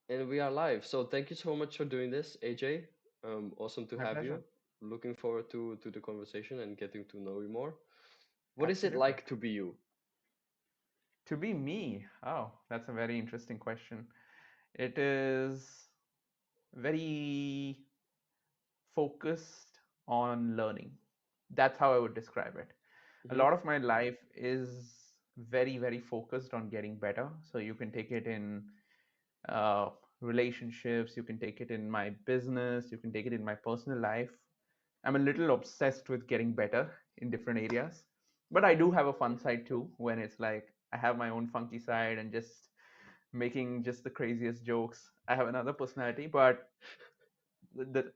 And we are live. So thank you so much for doing this, AJ. Awesome to My have pleasure. you. Looking forward to the conversation and getting to know you more. What is it Absolutely. like to be you? To be me, oh, that's a very interesting question. It is very focused on learning. That's how I would describe it. A Hmm. lot of my life is very, very focused on getting better. So you can take it in uh, relationships, you can take it in my business, you can take it in my personal life. I'm a little obsessed with getting better in different areas. But I do have a fun side too, when it's like I have my own funky side and just making just the craziest jokes. I have another personality, but the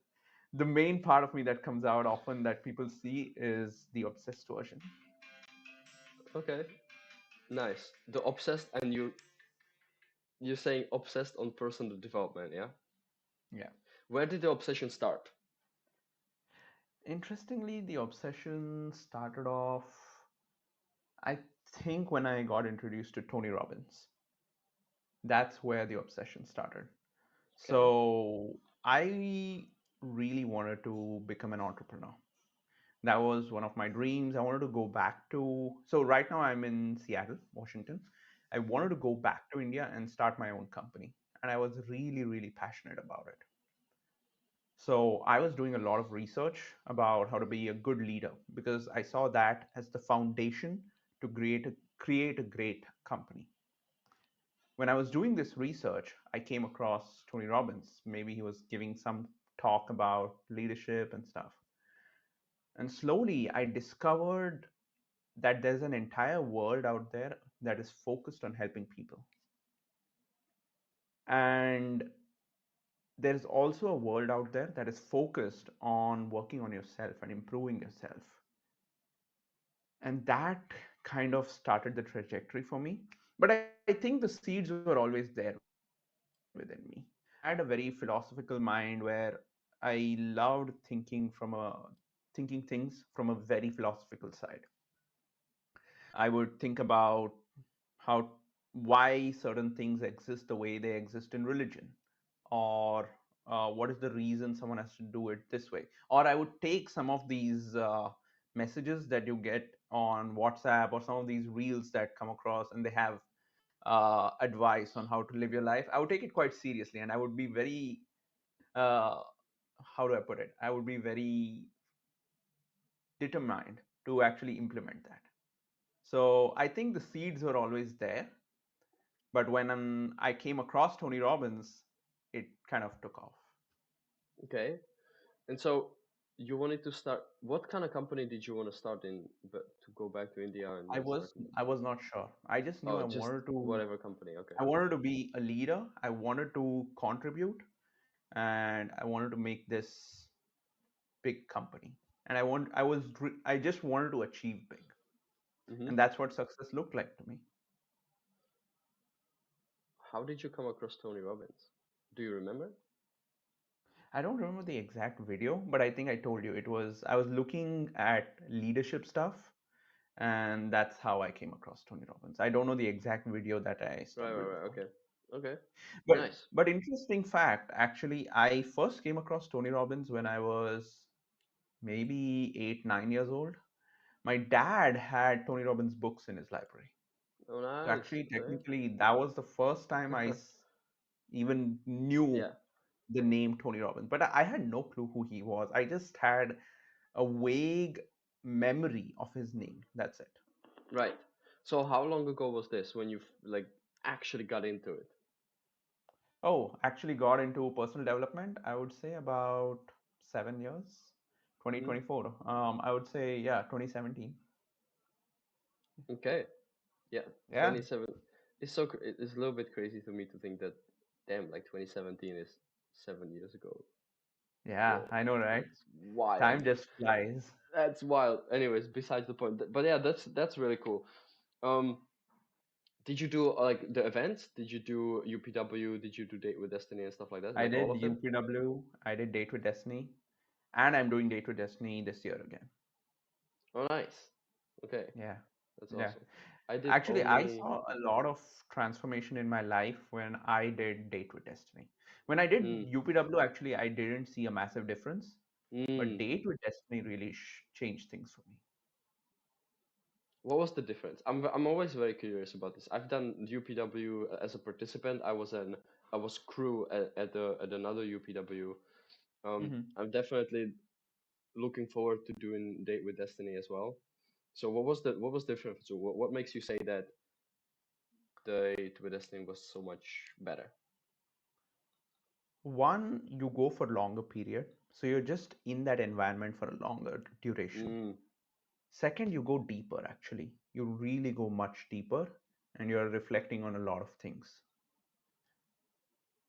the main part of me that comes out often that people see is the obsessed version. Okay, nice. The obsessed, and you're saying obsessed on personal development, yeah? Yeah. Where did the obsession start? Interestingly, the obsession started off, I think, when I got introduced to Tony Robbins. That's where the obsession started. Okay, So I really wanted to become an entrepreneur. That was one of my dreams. I wanted to go back to, so right now I'm in Seattle, Washington. I hmm, wanted to go back to India and start my own company. And I was really, really passionate about it. So I was doing a lot of research about how to be a good leader because I saw that as the foundation to create a great company. When I was doing this research, I came across Tony Robbins. Maybe he was giving some talk about leadership and stuff. And slowly I discovered that there's an entire world out there that is focused on helping people. And there's also a world out there that is focused on working on yourself and improving yourself. And that kind of started the trajectory for me. But I think the seeds were always there within me. I had a very philosophical mind where I loved thinking things from a very philosophical side. I would think about how why certain things exist the way they exist in religion, or what is the reason someone has to do it this way. Or I would take some of these messages that you get on WhatsApp or some of these reels that come across, and they have advice on how to live your life. I would take it quite seriously, and I would be very uh, how do I put it? I would be very determined to actually implement that. So I think the seeds were always there, but when I came across Tony Robbins, it kind of took off. okay. And so you wanted to start. What kind of company did you want to start in, but to go back to India and I then start was a company? I was not sure. I just knew Oh, just whatever company. Okay. I wanted to be a leader. I wanted to contribute, and I wanted to make this big company. And I just wanted to achieve big, Hmm. and that's what success looked like to me. How did you come across Tony Robbins? Do you remember? I don't remember the exact video, but I think I told you I was looking at leadership stuff, and that's how I came across Tony Robbins. I don't know the exact video that I Right, right, stumbled right. upon. Okay. Okay. But Nice. but interesting fact, actually, I first came across Tony Robbins when I was maybe 8, 9 years old. My dad had Tony Robbins books in his library. Oh, So nice. actually, Okay. technically, that was the first time even knew Yeah. the name Tony Robbins. But I had no clue who he was. I just had a vague memory of his name. That's it. Right. So how long ago was this when you like actually got into it? Oh, actually got into personal development, I would say about 7 years, Hmm. 2024. I would say, yeah, 2017. Okay. Yeah. Yeah, 27. It's a little bit crazy to me to think that, damn, like 2017 is 7 years ago. yeah, Whoa. I know, right? That's wild. Time just flies. That's wild. Anyways, besides the point. But yeah, that's really cool. Um, did you do like the events? Did you do UPW? Did you do Date with Destiny and stuff like that? I Like all did of it? UPW, I did Date with Destiny, and I'm doing Date with Destiny this year again. Oh, nice. Okay, Yeah, that's yeah. awesome. I did Actually, I only. saw a lot of transformation in my life when I did Date with Destiny. When I did Mm, UPW, actually, I didn't see a massive difference, but mm. Date with Destiny really changed things for me. What was the difference? I'm always very curious about this. I've done UPW as a participant. I was crew at another UPW. Hmm. I'm definitely looking forward to doing Date with Destiny as well. So what was different? So what makes you say that the Date with Destiny was so much better? One, you go for longer period, so you're just in that environment for a longer duration. Mm, Second, you go deeper actually. You really go much deeper and you're reflecting on a lot of things.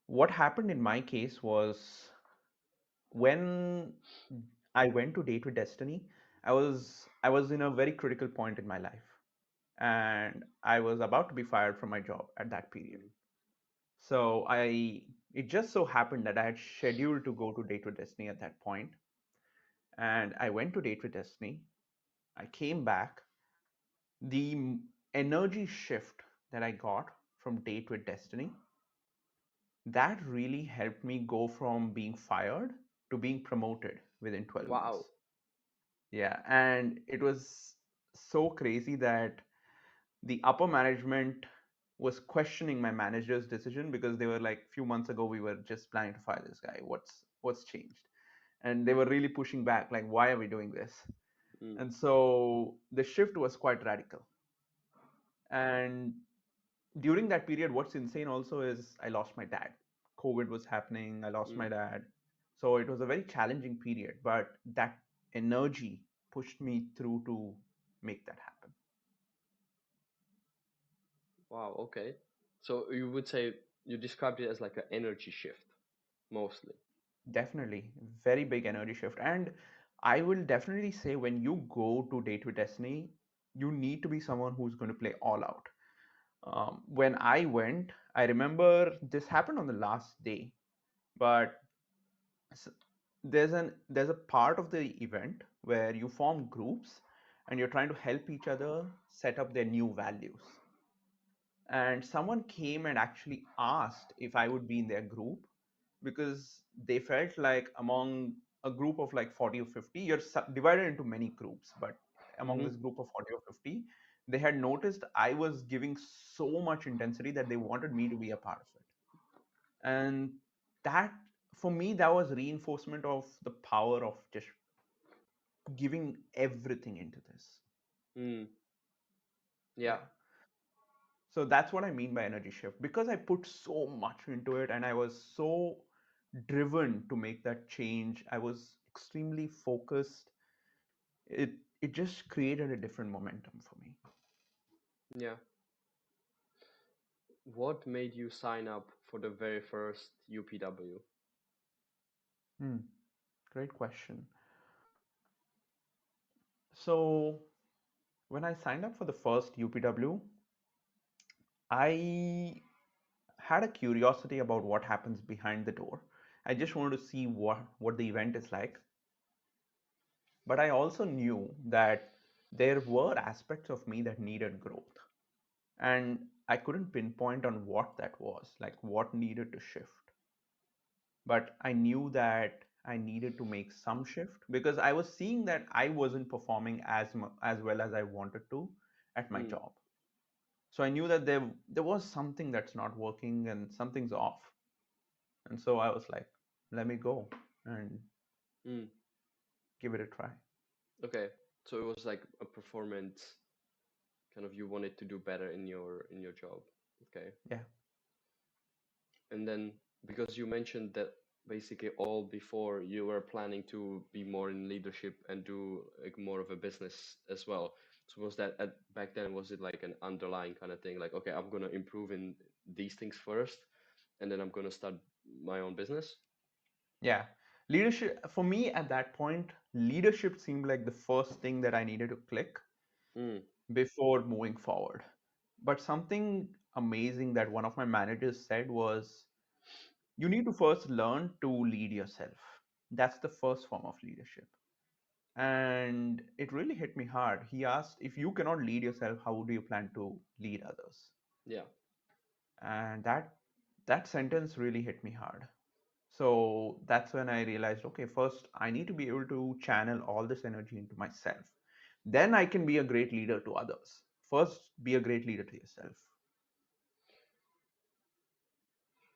What happened in my case was when I went to Date with Destiny, I was in a very critical point in my life and I was about to be fired from my job at that period. mm. So it just so happened that I had scheduled to go to Date with Destiny at that point, and I went to Date with Destiny. I came back. The energy shift that I got from Date with Destiny, that really helped me go from being fired to being promoted within 12 Wow. months. Yeah, and it was so crazy that the upper management was questioning my manager's decision because they were like, few months ago we were just planning to fire this guy. What's changed? And they were really pushing back, like, why are we doing this? Mm, And so the shift was quite radical. And during that period, what's insane also is I lost my dad. COVID was happening, I lost mm. my dad. So it was a very challenging period, but that energy pushed me through to make that happen. Wow. Okay. So you would say you described it as like an energy shift, mostly. Definitely, very big energy shift. And I will definitely say when you go to Date with Destiny, you need to be someone who's going to play all out. When I went, I remember this happened on the last day, but s- there's a part of the event where you form groups and you're trying to help each other set up their new values. And someone came and actually asked if I would be in their group because they felt like among a group of like 40 or 50, you're divided into many groups, but among Mm-hmm. this group of 40 or 50, they had noticed I was giving so much intensity that they wanted me to be a part of it. And that, for me, that was reinforcement of the power of just giving everything into this. Mm. Yeah. Yeah. So that's what I mean by energy shift because I put so much into it and I was so driven to make that change. I was extremely focused. It just created a different momentum for me. Yeah. What made you sign up for the very first UPW? Hmm, great question. So when I signed up for the first UPW, I had a curiosity about what happens behind the door. I just wanted to see what the event is like. But I also knew that there were aspects of me that needed growth. And I couldn't pinpoint on what that was, like what needed to shift. But I knew that I needed to make some shift because I was seeing that I wasn't performing as well as I wanted to at my Mm. job. So I knew that there was something that's not working and something's off. And so I was like, let me go and Mm. give it a try. Okay. So it was like a performance kind of you wanted to do better in your job. Okay. Yeah. And then because you mentioned that basically all before you were planning to be more in leadership and do like more of a business as well. So was that back then was it like an underlying kind of thing like okay, I'm going to improve in these things first and then I'm going to start my own business? Yeah. Leadership, for me at that point, leadership seemed like the first thing that I needed to click Mm. before moving forward. But something amazing that one of my managers said was you need to first learn to lead yourself. That's the first form of leadership. And it really hit me hard. He asked, if you cannot lead yourself, how do you plan to lead others? Yeah. And that sentence really hit me hard. So that's when I realized, okay, first I need to be able to channel all this energy into myself. Then I can be a great leader to others. First, be a great leader to yourself.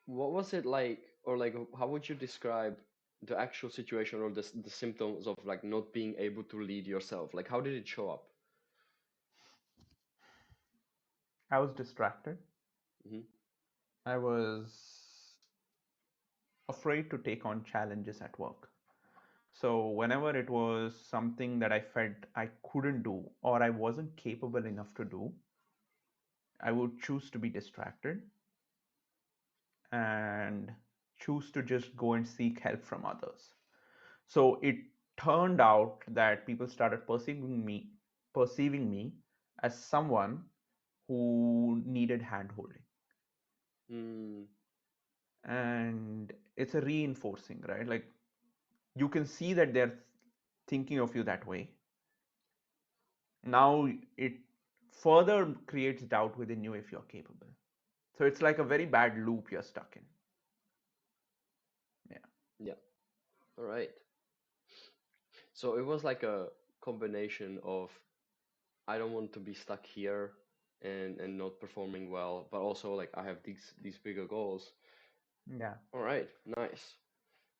What was it like, or like, how would you describe the actual situation or the symptoms of like not being able to lead yourself? Like, how did it show up? I was distracted. Hmm. I was afraid to take on challenges at work. So, whenever it was something that I felt I couldn't do or I wasn't capable enough to do, I would choose to be distracted and choose to just go and seek help from others. So, it turned out that people started perceiving me as someone who needed handholding. Mm, And it's a reinforcing, right? Like you can see that they're thinking of you that way. Now it further creates doubt within you if you're capable. So it's like a very bad loop you're stuck in. Yeah. yeah. All right. So it was like a combination of I don't want to be stuck here and not performing well, but also like I have these bigger goals. Yeah. All right, nice.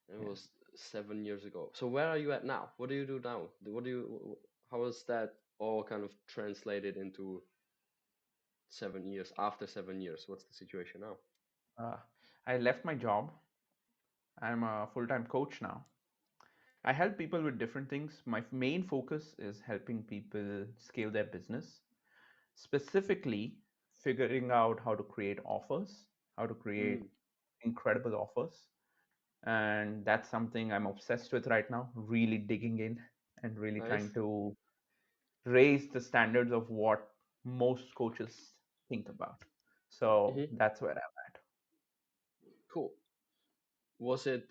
It Yeah. was 7 years ago. So where are you at now? What do you do now? What do you, how is that all kind of translated into 7 years, after 7 years? What's the situation now? Uh, I left my job. I'm a full-time coach now. I help people with different things. My main focus is helping people scale their business, specifically figuring out how to create offers, how to create Mm, incredible offers. And that's something I'm obsessed with right now, really digging in and really trying nice. to raise the standards of what most coaches think about. So Hmm. that's where I'm at. Cool. Was it,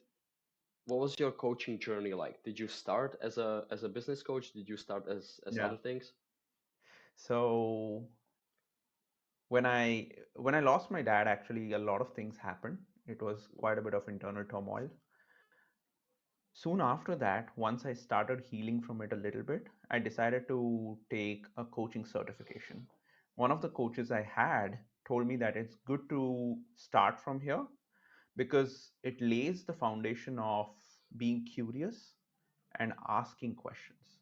what was your coaching journey like? Did you start as a business coach? Did you start as Yeah. other things? So when I lost my dad, actually a lot of things happened. It was quite a bit of internal turmoil. Soon after that, once I started healing from it a little bit, I decided to take a coaching certification. One of the coaches I had told me that it's good to start from here because it lays the foundation of being curious and asking questions.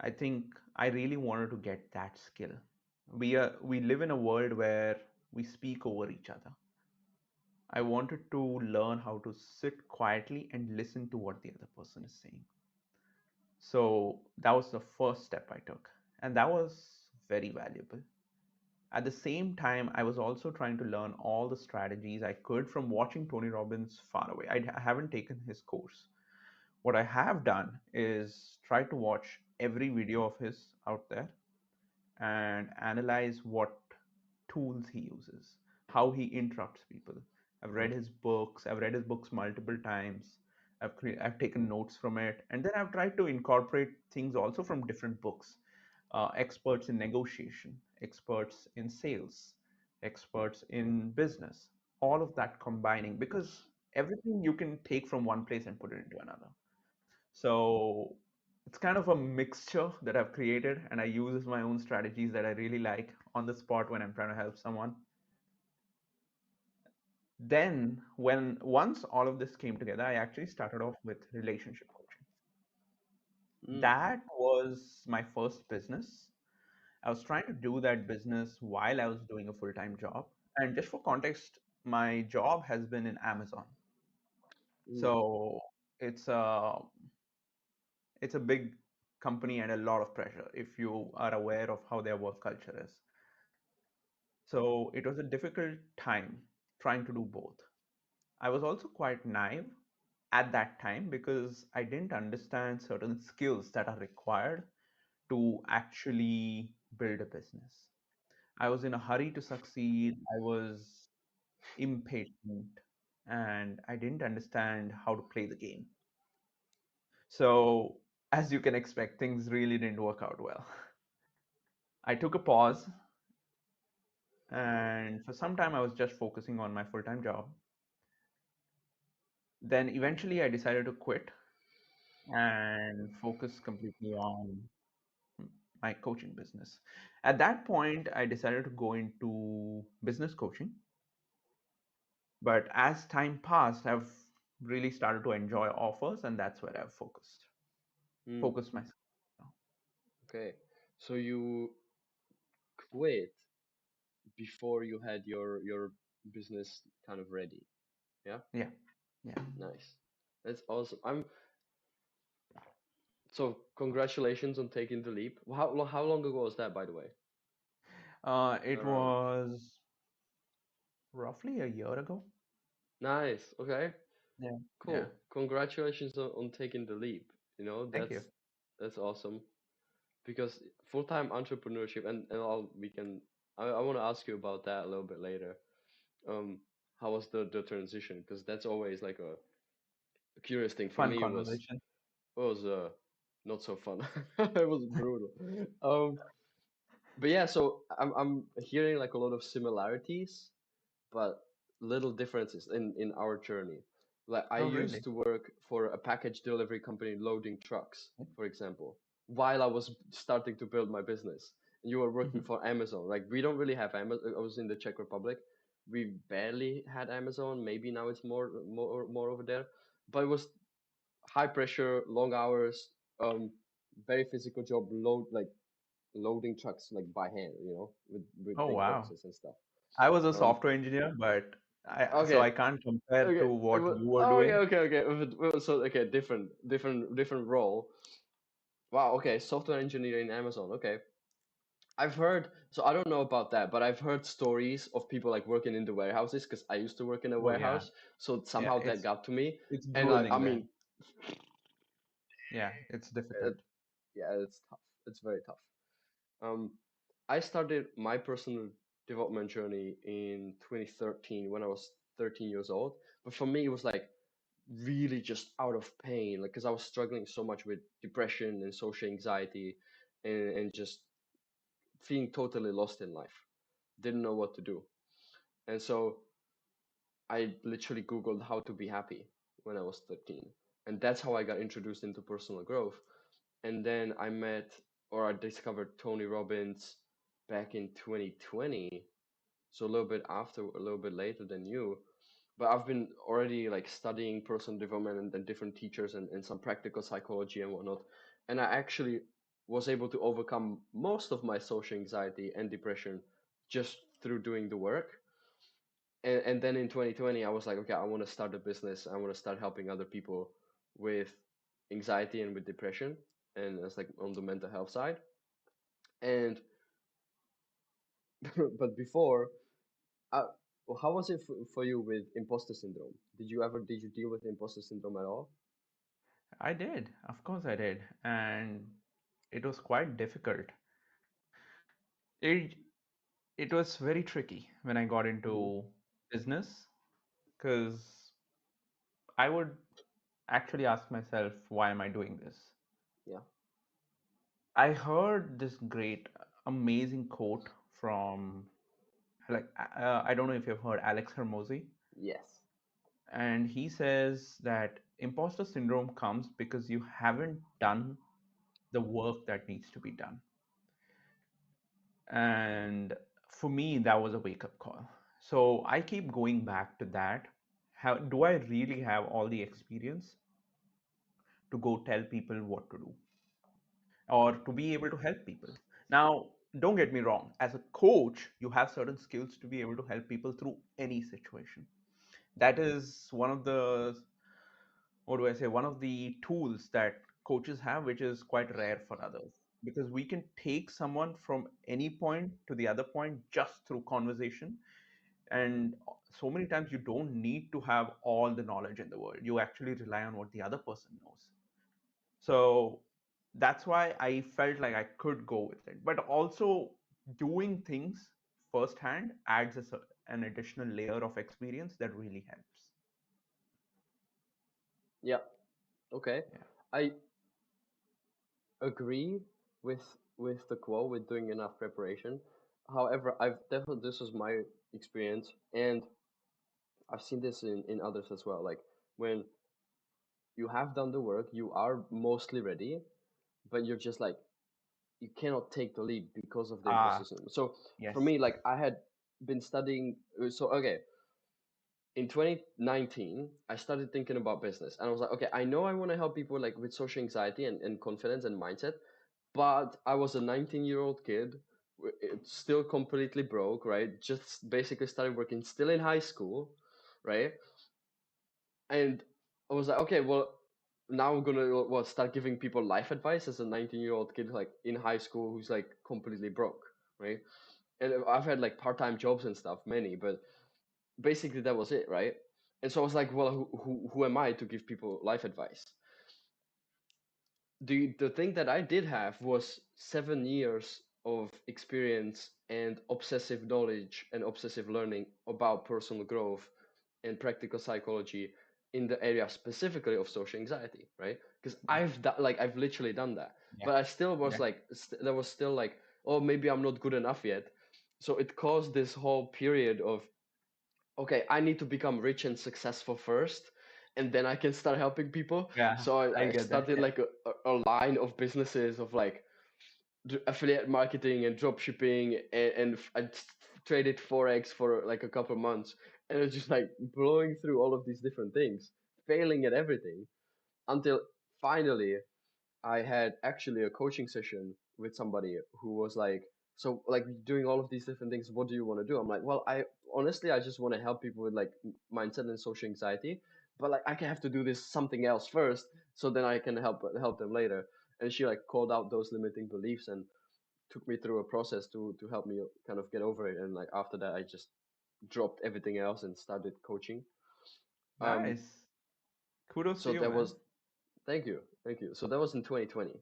I think I really wanted to get that skill. We live in a world where we speak over each other. I wanted to learn how to sit quietly and listen to what the other person is saying. So that was the first step I took, and that was very valuable. At the same time, I was also trying to learn all the strategies I could from watching Tony Robbins far away. I haven't taken his course. What I have done is try to watch every video of his out there and analyze what tools he uses, how he interrupts people. I've read his books multiple times. I've taken notes from it, and then I've tried to incorporate things also from different books. Experts in negotiation, experts in sales, experts in business, all of that combining because everything you can take from one place and put it into another. So it's kind of a mixture that I've created, and I use as my own strategies that I really like on the spot when I'm trying to help someone. Then, when once all of this came together, I actually started off with relationship coaching. Mm, That was my first business. I was trying to do that business while I was doing a full-time job. And just for context, my job has been in Amazon. mm, So it's a it's a big company and a lot of pressure if you are aware of how their work culture is. So it was a difficult time trying to do both. I was also quite naive at that time because I didn't understand certain skills that are required to actually build a business. I was in a hurry to succeed. I was impatient and I didn't understand how to play the game. So as you can expect, things really didn't work out well. I took a pause, and for some time I was just focusing on my full-time job. Then eventually I decided to quit and focus completely on my coaching business. At that point, I decided to go into business coaching. But as time passed, I've really started to enjoy offers, and that's where I've Hmm. focused myself. Okay. So you quit before you had your business kind of ready. Yeah. Yeah, yeah. Nice. That's awesome. I'm so congratulations on taking the leap. How long ago was that, by the way? It Around. was roughly a year ago. Nice. Okay. Yeah, yeah. Cool. Congratulations on taking the leap. You know, Thank you. that's awesome because full-time entrepreneurship and all we can I want to ask you about that a little bit later. Um, how was the transition? Because that's always like a curious thing. For Fun me, conversation. it was not so fun. It was brutal. Um, but yeah, so I'm hearing like a lot of similarities but little differences in our journey. Like I Oh, used really? to work for a package delivery company loading trucks, for example, while I was starting to build my business. And you were working Mhm. for Amazon. Like we don't really have Amazon. I was in the Czech Republic. We barely had Amazon. Maybe now it's more over there. But it was high pressure, long hours, um, very physical job. Loading trucks like by hand, with Oh, big wow. boxes and stuff. I was a Um, software engineer, but so okay, I can't compare to Okay. what you were Oh, doing. okay. So okay, different role. Wow. Okay, software engineer in Amazon. Okay, I've heard. So I don't know about that, but I've heard stories of people like working in the warehouses because I used to work in a Oh, yeah. warehouse. So Yeah, somehow that got to me, it's and I grueling there. mean, Yeah, it's uh, difficult. yeah, it's tough. It's very tough. Um, I started my personal development journey in 2013 when I was 13 years old. But for me, it was like really just out of pain, like because I was struggling so much with depression and social anxiety, and just feeling totally lost in life. Didn't know what to do, and so I literally Googled how to be happy when I was 13, and that's how I got introduced into personal growth. And then I discovered Tony Robbins back in 2020, so a little bit after, a little bit later than you. But I've been already like studying personal development and different teachers and some practical psychology and whatnot. And I actually was able to overcome most of my social anxiety and depression just through doing the work. And then in 2020, I was like, okay, I want to start a business. I want to start helping other people with anxiety and with depression. And it's like on the mental health side. And, but before, Uh, well, how was it for you with imposter syndrome? Did you deal with imposter syndrome at all? I did. Of course I did. And it was quite difficult. It it was very tricky when I got Hmm. into business because I would actually ask myself, why am I doing this? Yeah. I heard this great, amazing quote from like I don't know if you've heard Alex Hermosi, Yes. and he says that imposter syndrome comes because you haven't done the work that needs to be done. And for me, that was a wake up call. So I keep going back to that. How do I really have all the experience to go tell people what to do or to be able to help people? Now, don't get me wrong, as a coach, you have certain skills to be able to help people through any situation. That is one of the, what do I say, one of the tools that coaches have, which is quite rare for others. Because we can take someone from any point to the other point just through conversation. And so many times you don't need to have all the knowledge in the world. You actually rely on what the other person knows. So that's why I felt like I could go with it. But also, doing things firsthand adds an additional layer of experience that really helps. Yeah. Okay. Yeah. I agree with the quote with doing enough preparation. However, I've definitely this was my experience, and I've seen this in others as well. Like when you have done the work, you are mostly ready, but you're just like you cannot take the leap because of the imposter Ah, syndrome. So for yes. me, like I had been studying. So okay, in 2019, I started thinking about business, and I was like, okay, I know I want to help people like with social anxiety and confidence and mindset, but I was a 19-year-old kid, still completely broke, right? Just basically started working, still in high school, right? And I was like, okay, well, now I'm gonna what start giving people life advice as a 19-year-old kid like in high school who's like completely broke, right? And I've had like part-time jobs and stuff, many, but basically that was it, right? And so I was like, well, who am I to give people life advice? The thing that I did have was 7 years of experience and obsessive knowledge and obsessive learning about personal growth and practical psychology in the area specifically of social anxiety, right? Because Yeah, I've literally done that, yeah, but I still was yeah, like there was still like, oh, maybe I'm not good enough yet. So it caused this whole period of, okay, I need to become rich and successful first, and then I can start helping people. yeah. So I I get that. started Yeah, like a line of businesses of like affiliate marketing and drop shipping, and traded forex for like a couple of months, and it was just like blowing through all of these different things, failing at everything until finally I had actually a coaching session with somebody who was like, so like doing all of these different things, what do you want to do? I'm like, well, I honestly, I just want to help people with like mindset and social anxiety, but like I can have to do this something else first, so then I can help them later. And she like called out those limiting beliefs and took me through a process to help me kind of get over it. And like after that, I just dropped everything else and started coaching. Um, nice. Kudos to so you, that man. was thank you. So that was in 2020.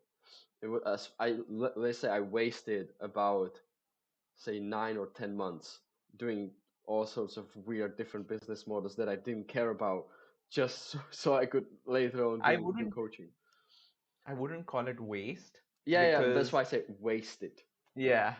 It was let's say I wasted about say 9 or 10 months doing all sorts of weird different business models that I didn't care about just so I could later on I do wouldn't coaching. I wouldn't call it waste Yeah, that's because why I say wasted. yeah,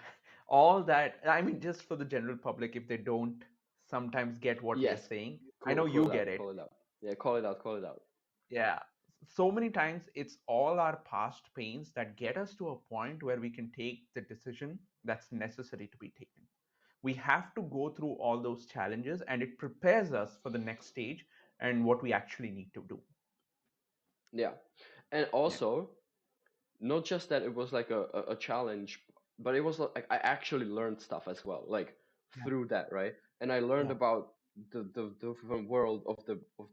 all that, I mean, just for the general public, if they don't sometimes get what we are Yes, saying, I know call you it get out, it. call it out. Yeah, call it out. Yeah. So many times it's all our past pains that get us to a point where we can take the decision that's necessary to be taken. We have to go through all those challenges and it prepares us for the next stage and what we actually need to do. Yeah, and Yeah. also not just that it was like a challenge, but it was like I actually learned stuff as well, like Yeah. through that, right? And I learned Yeah. about the different world of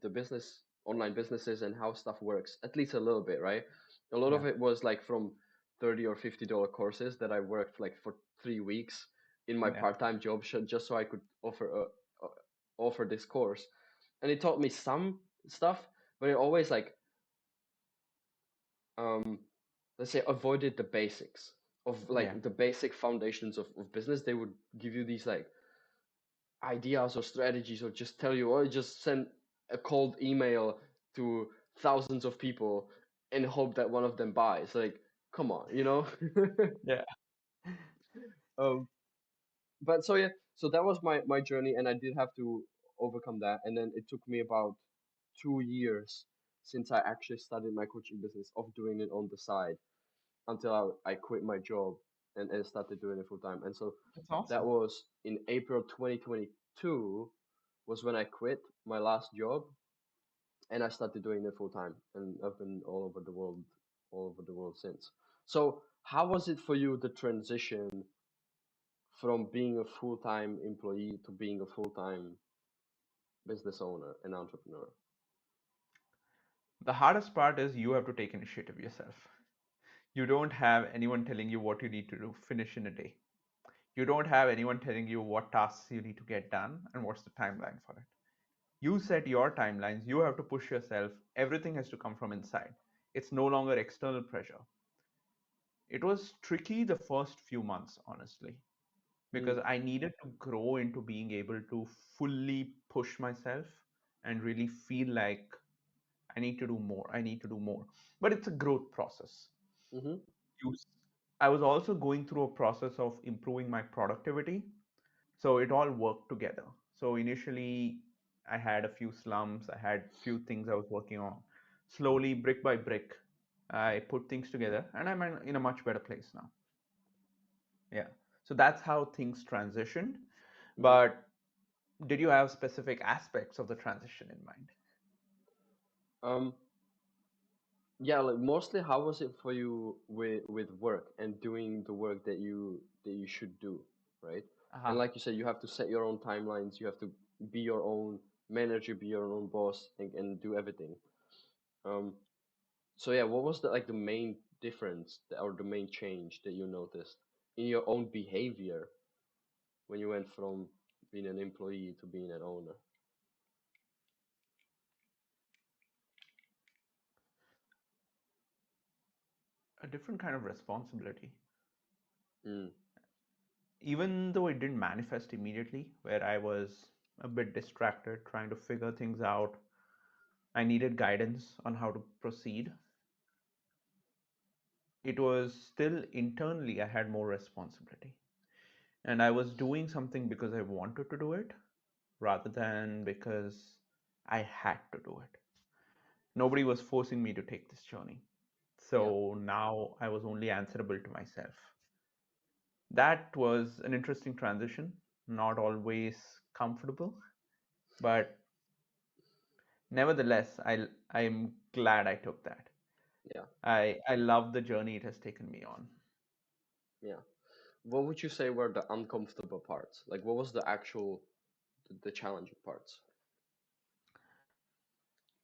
the business, online businesses, and how stuff works, at least a little bit, right? A lot Yeah. of it was like from $30 or $50 courses that I worked like for 3 weeks in my Yeah. part-time job just so I could offer this course, and it taught me some stuff, but it always like um, let's say avoided the basics of Yeah. like the basic foundations of business. They would give you these like ideas or strategies or just tell you, oh, just send a cold email to thousands of people and hope that one of them buys. Like, come on, you know? Yeah. um, but so yeah, so that was my journey, and I did have to overcome that. And then it took me about 2 years since I actually started my coaching business of doing it on the side until I quit my job and started doing it full time. And so That's that awesome. was in April 2022 was when I quit my last job and I started doing it full time. And I've been all over the world since. So how was it for you, the transition from being a full time employee to being a full time business owner and entrepreneur? The hardest part is you have to take initiative yourself. You don't have anyone telling you what you need to do, finish in a day. You don't have anyone telling you what tasks you need to get done and what's the timeline for it. You set your timelines, you have to push yourself, everything has to come from inside. It's no longer external pressure. It was tricky the first few months, honestly, Mm, because I needed to grow into being able to fully push myself and really feel like I need to do more. I need to do more. But it's a growth process. Mm-hmm. You, I was also going through a process of improving my productivity. So it all worked together. So initially, I had a few slumps, I had few things I was working on. Slowly, brick by brick, I put things together, and I'm in a much better place now. Yeah. So that's how things transitioned. Mm-hmm. But did you have specific aspects of the transition in mind? Um, yeah, like mostly how was it for you with work and doing the work that you should do, right? And Aha. like you said, you have to set your own timelines, you have to be your own manager, be your own boss, and do everything. Um, so yeah, what was the like the main difference or the main change that you noticed in your own behavior when you went from being an employee to being an owner? A different kind of responsibility. Mm, Even though it didn't manifest immediately, where I was a bit distracted trying to figure things out, I needed guidance on how to proceed. It was still internally, I had more responsibility. And I was doing something because I wanted to do it rather than because I had to do it. Nobody was forcing me to take this journey. yeah, So now I was only answerable to myself. That was an interesting transition, not always comfortable, but nevertheless, I am glad I took that. yeah, I love the journey it has taken me on. yeah. What would you say were the uncomfortable parts? Like, what was the actual the challenging parts?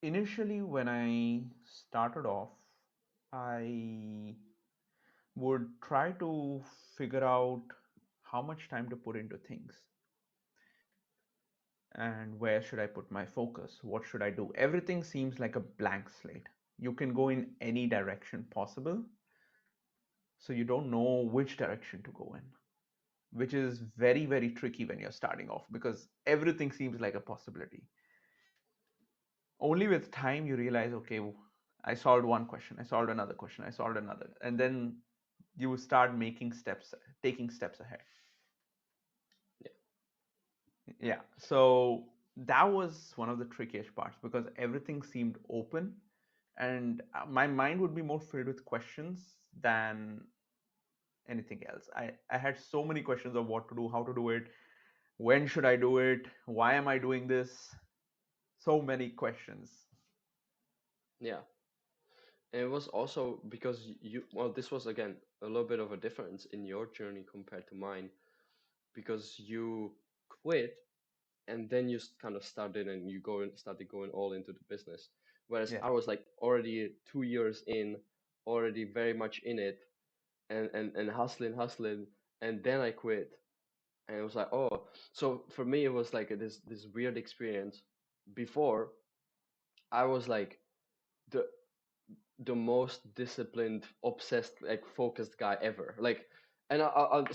Initially, when I started off, I would try to figure out how much time to put into things and where should I put my focus? What should I do? Everything seems like a blank slate. You can go in any direction possible, so you don't know which direction to go in, which is very, very tricky when you're starting off because everything seems like a possibility. Only with time you realize, okay, I solved one question, I solved another question, I solved another, and then you start making steps, taking steps ahead. Yeah, Yeah, so that was one of the trickiest parts because everything seemed open, and my mind would be more filled with questions than anything else. I had so many questions of what to do, how to do it, when should I do it, why am I doing this? So many questions. yeah. And it was also because you, well, this was again a little bit of a difference in your journey compared to mine because you quit and then you kind of started and you go and started going all into the business. Whereas Yeah. I was like already 2 years in, already very much in it and hustling, hustling, and then I quit. And it was like, oh, so for me it was like this weird experience. Before I was like the the most disciplined, obsessed, like focused guy ever. Like, and I'll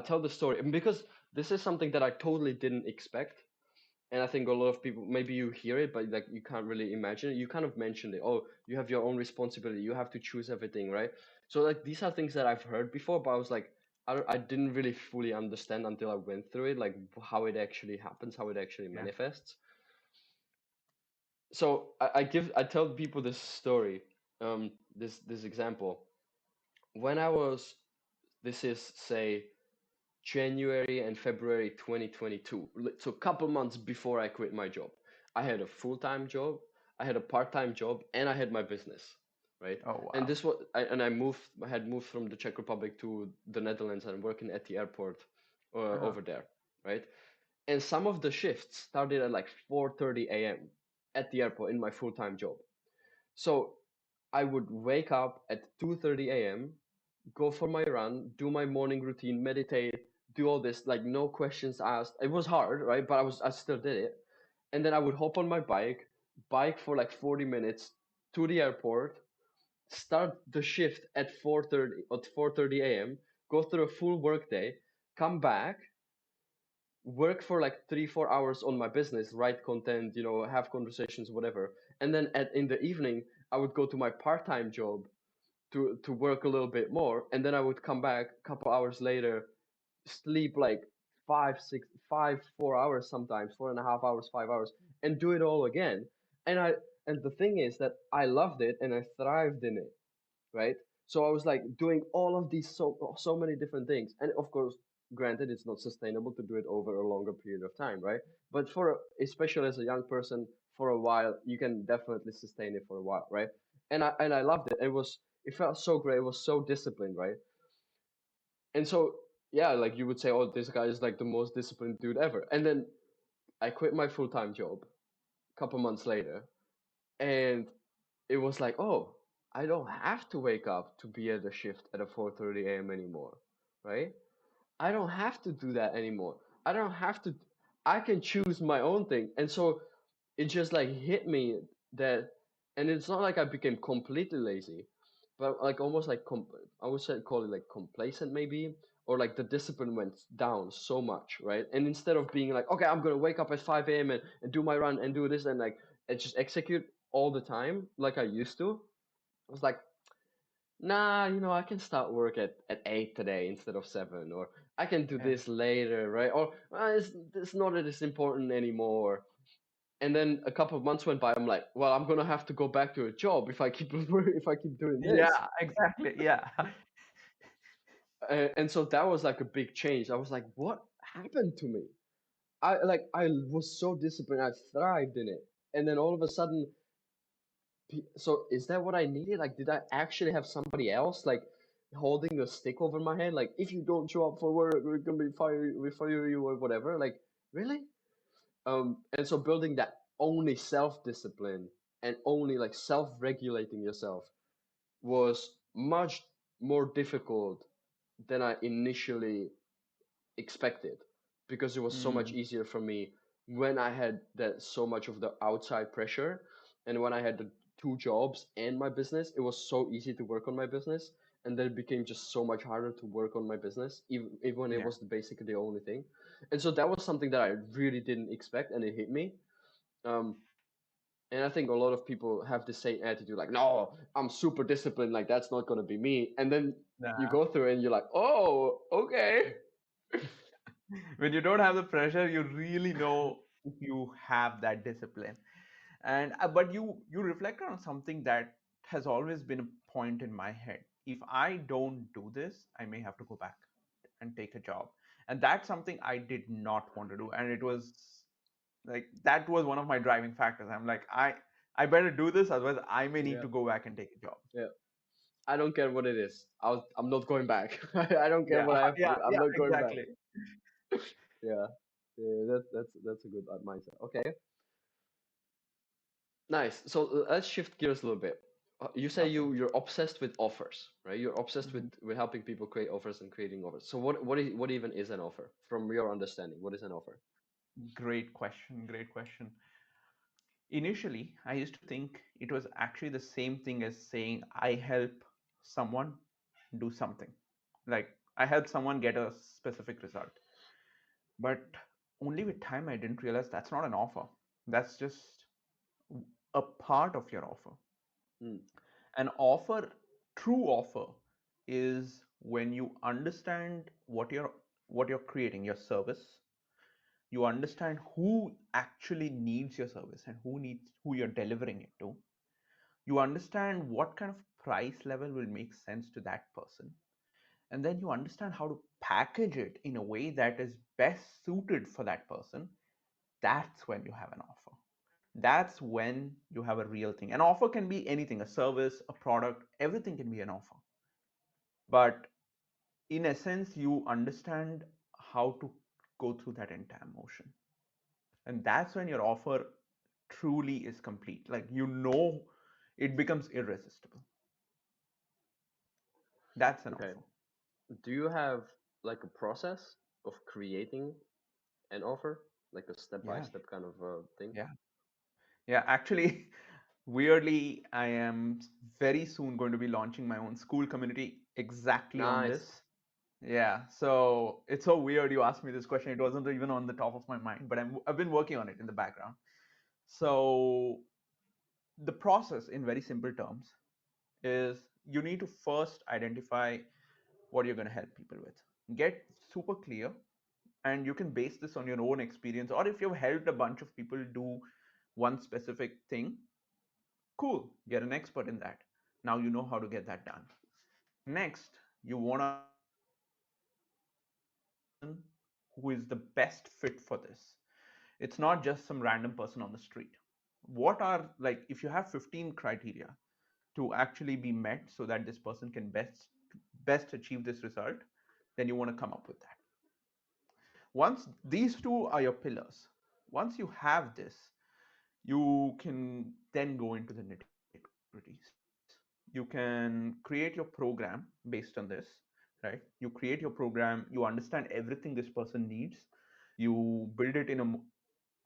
tell the story because this is something that I totally didn't expect, and I think a lot of people maybe you hear it, but like you can't really imagine it. You kind of mentioned it. Oh, you have your own responsibility. You have to choose everything, right? So like these are things that I've heard before, but I was like, I didn't really fully understand until I went through it, like how it actually happens, how it actually Yeah. manifests. So I tell people this story, this example. When I was, this is say January and February 2022, so a couple months before I quit my job. I had a full-time job, I had a part-time job, and I had my business, right? Oh And wow. this was, I moved, I had moved from the Czech Republic to the Netherlands and working at the airport Uh-huh. over there, right? And some of the shifts started at like 4:30 a.m. at the airport in my full-time job. So I would wake up at 2:30 a.m., go for my run, do my morning routine, meditate, do all this, like no questions asked. It was hard, right? But I still did it. And then I would hop on my bike for like 40 minutes to the airport, start the shift at 4:30 a.m., go through a full workday, come back, work for like 3 4 hours on my business, write content, have conversations, whatever. And then in the evening I would go to my part-time job, to work a little bit more, and then I would come back a couple hours later, sleep like 4 hours sometimes, 4.5 hours, 5 hours, and do it all again. And the thing is that I loved it and I thrived in it, right? So I was like doing all of these so many different things, and of course, granted, it's not sustainable to do it over a longer period of time, right? But especially as a young person, for a while, you can definitely sustain it for a while, right? And I loved it. It felt so great. It was so disciplined, right? And so yeah, like you would say, oh, this guy is like the most disciplined dude ever. And then I quit my full time job a couple months later, and it was like, oh, I don't have to wake up to be at a shift at a 4:30 a.m. anymore, right? I don't have to do that anymore. I don't have to. I can choose my own thing. And so it just like hit me that, and it's not like I became completely lazy, but like almost like I would say call it like complacent maybe, or like the discipline went down so much, right? And instead of being like, okay, I'm gonna wake up at 5 a.m. and do my run and do this and like and just execute all the time like I used to, I was like, nah, I can start work at 8 today instead of 7, or I can do Yeah. this later, right? Or it's not as important anymore. And then a couple of months went by. I'm like, well, I'm gonna have to go back to a job if I keep if I keep doing Yeah, this. exactly. Yeah. And so that was like a big change. I was like, what happened to me? I was so disciplined. I thrived in it. And then all of a sudden, so is that what I needed? Like, did I actually have somebody else like holding a stick over my head? Like, if you don't show up for work, we're gonna we fire you or whatever. Like, really? And so building that only self-discipline and only like self-regulating yourself was much more difficult than I initially expected, because it was so much Mm, easier for me when I had that so much of the outside pressure, and when I had the two jobs and my business, it was so easy to work on my business, and then it became just so much harder to work on my business, even when it yeah. was basically the only thing. And so that was something that I really didn't expect, and it hit me. Um, and I think a lot of people have the same attitude, like, no, I'm super disciplined, like that's not gonna be me. And then you Nah. go through it and you're like, oh, okay. When you don't have the pressure, you really know if you have that discipline. And but you reflect on something that has always been a point in my head. If I don't do this, I may have to go back and take a job. And that's something I did not want to do. And it was like that was one of my driving factors. I'm like, I better do this, otherwise I may need Yeah, to go back and take a job. yeah. I don't care what it is. I'm not going back. I don't care Yeah, what I have to yeah, do. I'm yeah, not going back. exactly. Yeah, yeah. That's a good mindset. Okay, nice. So let's shift gears a little bit. You say Okay. you're obsessed with offers, right? You're obsessed Mhm. with helping people create offers and creating offers. So what even is an offer from your understanding? What is an offer? Great question. Great question. Initially, I used to think it was actually the same thing as saying I help someone do something. Like I help someone get a specific result. But only with time I didn't realize that's not an offer. That's just a part of your offer. Mm, An offer, true offer, is when you understand what you're creating, your service. You understand who actually needs your service and who you're delivering it to. You understand what kind of price level will make sense to that person, and then you understand how to package it in a way that is best suited for that person. That's when you have an offer. That's when you have a real thing. An offer can be anything, a service, a product, everything can be an offer. But in essence, you understand how to go through that entire motion. And that's when your offer truly is complete. Like, it becomes irresistible. That's an okay. offer. Do you have like a process of creating an offer, like a step by Yeah. step kind of thing? Yeah. Yeah. Actually, weirdly, I am very soon going to be launching my own school community exactly on Nice. this. Yeah. So it's so weird you asked me this question. It wasn't even on the top of my mind, but I've been working on it in the background. So the process, in very simple terms, is you need to first identify what you're going to help people with. Get super clear, and you can base this on your own experience, or if you've helped a bunch of people do one specific thing, cool, get an expert in that. Now you know how to get that done. Next, you want to identify the person who is the best fit for this. It's not just some random person on the street. What are, like, if you have 15 criteria to actually be met so that this person can best achieve this result, then you want to come up with that. Once these two are your pillars, once you have this, you can then go into the nitty gritties. You can create your program based on this, right? You create your program, you understand everything this person needs, you build it in a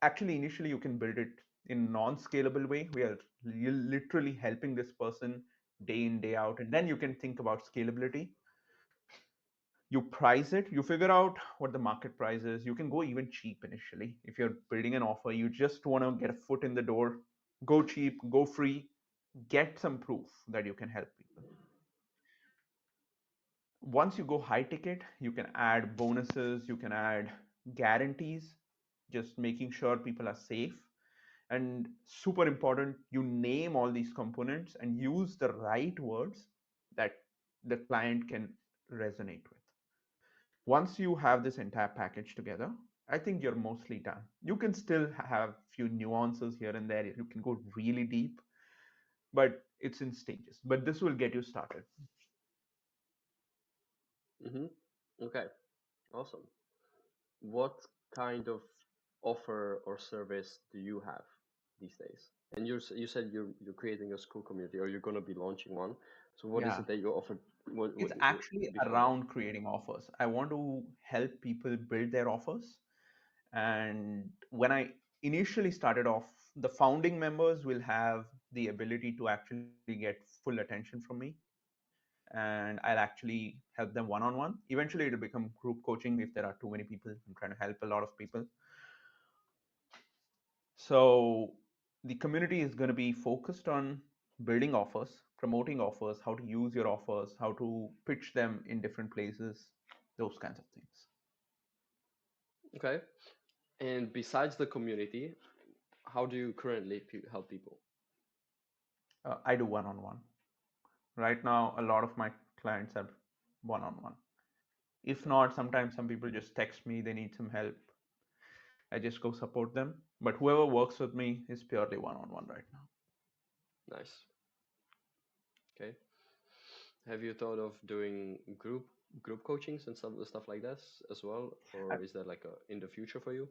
actually initially you can build it in non-scalable way where you're literally helping this person day in day out, and then you can think about scalability. You price it, you figure out what the market price is. You can go even cheap initially if you're building an offer, you just want to get a foot in the door. Go cheap, go free, get some proof that you can help people. Once you go high ticket, you can add bonuses, you can add guarantees, just making sure people are safe. And super important, you name all these components and use the right words that the client can resonate with. Once you have this entire package together, I think you're mostly done. You can still have few nuances here and there, you can go really deep, but it's in stages, but this will get you started. Mm-hmm. Okay, awesome. What kind of offer or service do you have these days? And you said you're creating a school community, or you're going to be launching one. So what is Yeah, it that you offer? What it's actually before that? around creating offers. I want to help people build their offers. And when I initially started off, the founding members will have the ability to actually get full attention from me, and I'll actually help them one on one. Eventually, it'll become group coaching if there are too many people. I'm trying to help a lot of people. So the community is going to be focused on building offers, promoting offers, how to use your offers, how to pitch them in different places, those kinds of things. Okay. And besides the community, how do you currently help people? I do one on one. Right now, a lot of my clients are one on one. If not, sometimes some people just text me, they need some help. I just go support them. But whoever works with me is purely one on one right now. Nice. Okay. Have you thought of doing group coachings and stuff like this as well, Uh, or is that like a in the future for you?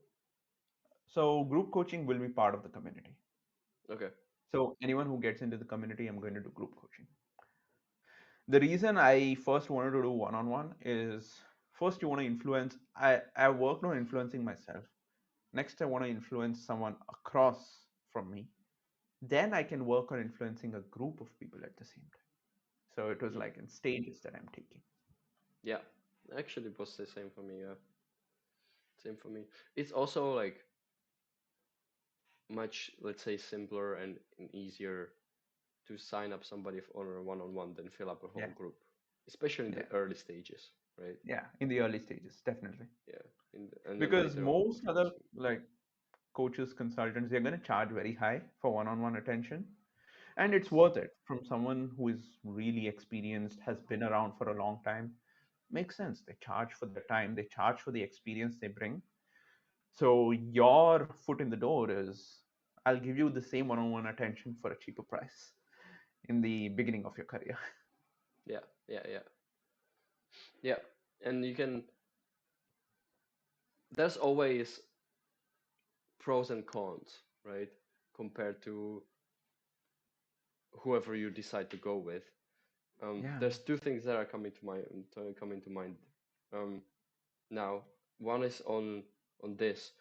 So, group coaching will be part of the community. Okay. So, anyone who gets into the community, I'm going to do group coaching. The reason I first wanted to do one on one is first, you want to influence. I worked on influencing myself. Next, I want to influence someone across from me. Then I can work on influencing a group of people at the same time. So it was Mm. like in stages that I'm taking. Yeah. Actually, it was the same for me. Yeah. Same for me. It's also like much, let's say, simpler and easier to sign up somebody on a one-on-one than fill up a Yeah, whole group, especially in the yeah, early stages, right? yeah. In the early stages, definitely. Yeah. And then Because later on, most of other course. like coaches, consultants, they're going to charge very high for one-on-one attention, and it's worth it from someone who is really experienced, has been around for a long time. Makes sense. They charge for their time, they charge for the experience they bring. So your foot in the door is, I'll give you the same one-on-one attention for a cheaper price in the beginning of your career. Yeah. Yeah. Yeah. Yeah. And you can. There's always pros and cons, right? Compared to whoever you decide to go with. Yeah, There's two things that are coming to mind. Um, Now, one is on this.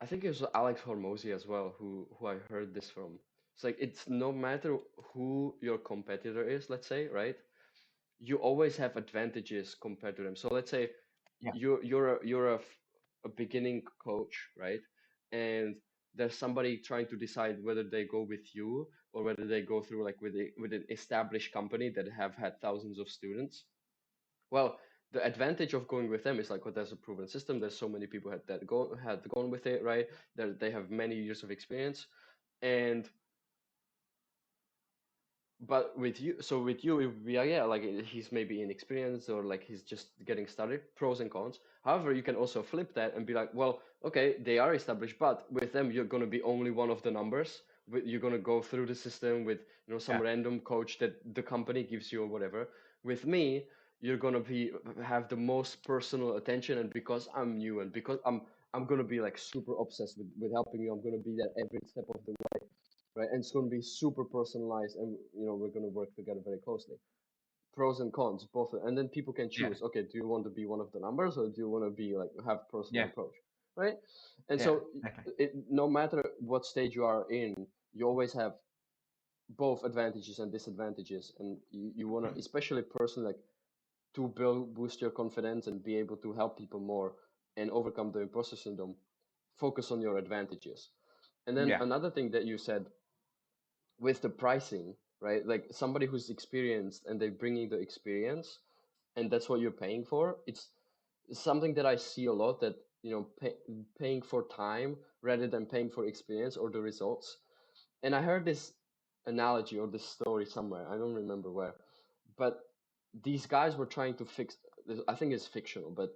I think it was Alex Hormozy as well who I heard this from. It's like it's no matter who your competitor is, let's say, right? You always have advantages compared to them. So let's say yeah, you're a beginning coach, right? And there's somebody trying to decide whether they go with you or whether they go through like with an established company that have had thousands of students. Well, the advantage of going with them is like, well, there's a proven system. There's so many people had gone with it, right? They have many years of experience, and but with you, so with you, it would be like, yeah, like he's maybe inexperienced or like he's just getting started. Pros and cons. However, you can also flip that and be like, well, okay, they are established, but with them, you're gonna be only one of the numbers. You're gonna go through the system with some Yeah. random coach that the company gives you or whatever. With me, you're gonna be have the most personal attention, and because I'm new and because I'm gonna be like super obsessed with helping you. I'm gonna be there every step of the way, right? And it's going to be super personalized, and we're going to work together very closely. Pros and cons, both, and then people can Yeah. choose. Okay, do you want to be one of the numbers, or do you want to be like have personal Yeah. approach, right? And Yeah. so, Exactly. no matter what stage you are in, you always have both advantages and disadvantages, and you want to, especially personally, like to boost your confidence and be able to help people more and overcome the imposter syndrome. Focus on your advantages. And then Yeah. another thing that you said with the pricing, right? Like somebody who's experienced and they're bringing the experience, and that's what you're paying for. It's something that I see a lot, that paying for time rather than paying for experience or the results. And I heard this analogy or this story somewhere. I don't remember where, but these guys were trying to fix. I think it's fictional, but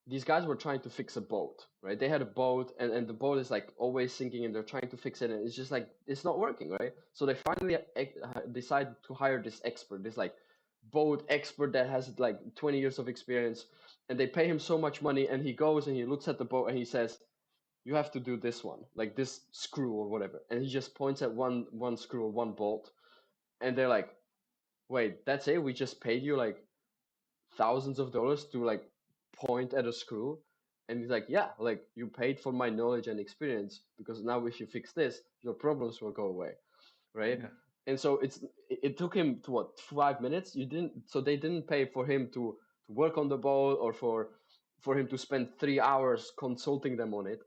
these guys were trying to fix a boat, right? They had a boat, and the boat is like always sinking, and they're trying to fix it, and it's just like it's not working, right? So they finally decided to hire this expert, this like boat expert that has like 20 years of experience, and they pay him so much money, and he goes and he looks at the boat and he says, "You have to do this one, like this screw or whatever," and he just points at one screw or one bolt, and they're like, "Wait, that's it? We just paid you like thousands of dollars to like point at a screw?" And he's like, yeah, like you paid for my knowledge and experience, because now if you fix this, your problems will go away, right? Yeah. And so it took him to what, 5 minutes. You didn't So they didn't pay for him to work on the boat, or for him to spend 3 hours consulting them on it,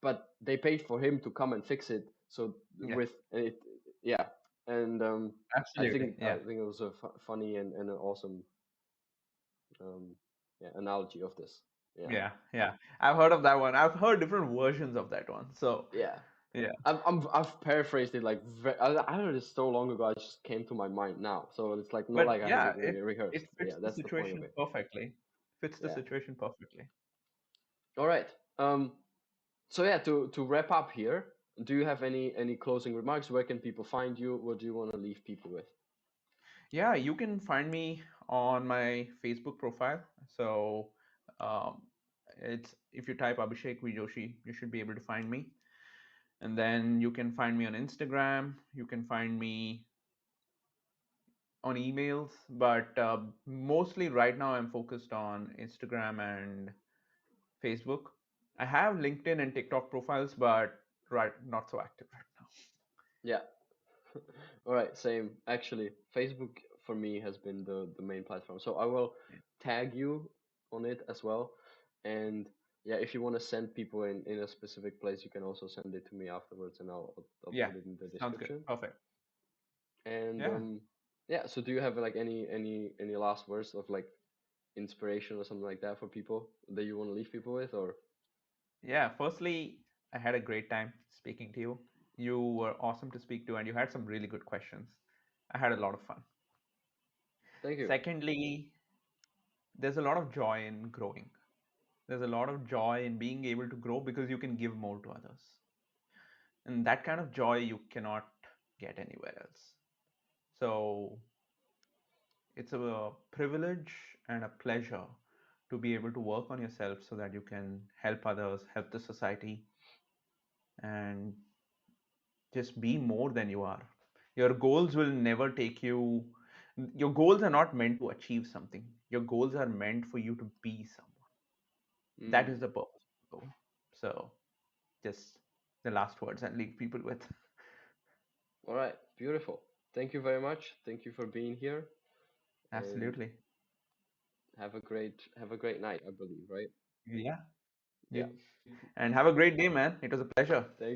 but they paid for him to come and fix it. So Yeah. with it, yeah. And I Absolutely. think I Yeah. think it was a funny and an awesome um, yeah, analogy of this. Yeah, Yeah. Yeah. I've heard of that one. I've heard different versions of that one. So yeah. yeah. I've paraphrased it like I heard it so long ago. I just came to my mind now. So it's like not But like I had yeah, it it rehearsed. it But fits yeah, the that's the point of situation it. perfectly. Fits the Yeah. situation perfectly. All right. So yeah, to wrap up here, do you have any closing remarks? Where can people find you? What do you want to leave people with? Yeah, you can find me on my Facebook profile. So um, it's if you type Abhishek V Joshi, you should be able to find me. And then you can find me on Instagram. You can find me on emails, but mostly right now I'm focused on Instagram and Facebook. I have LinkedIn and TikTok profiles, but right, not so active right now. Yeah. All right, same. Actually, Facebook for me has been the main platform. So I will tag you on it as well. And yeah, if you want to send people in a specific place, you can also send it to me afterwards, and I'll Yeah, put it in the sounds good. description. Perfect. And Yeah. yeah, so do you have like any last words of like inspiration or something like that for people that you want to leave people with, or Yeah. Firstly, I had a great time speaking to you. You were awesome to speak to, and you had some really good questions. I had a lot of fun. thank you. Secondly, there's a lot of joy in growing. There's a lot of joy in being able to grow because you can give more to others. And that kind of joy you cannot get anywhere else. So it's a privilege and a pleasure to be able to work on yourself so that you can help others, help the society, and just be more than you are. Your goals will never take you, your goals are not meant to achieve something. Your goals are meant for you to be someone. That Mm. is the purpose of the goal. So, just the last words I leave people with. All right, beautiful. Thank you very much. Thank you for being here, and Absolutely. have a great night, I believe, right? Yeah, Yeah. you too. And have a great day, man. It was a pleasure. Thank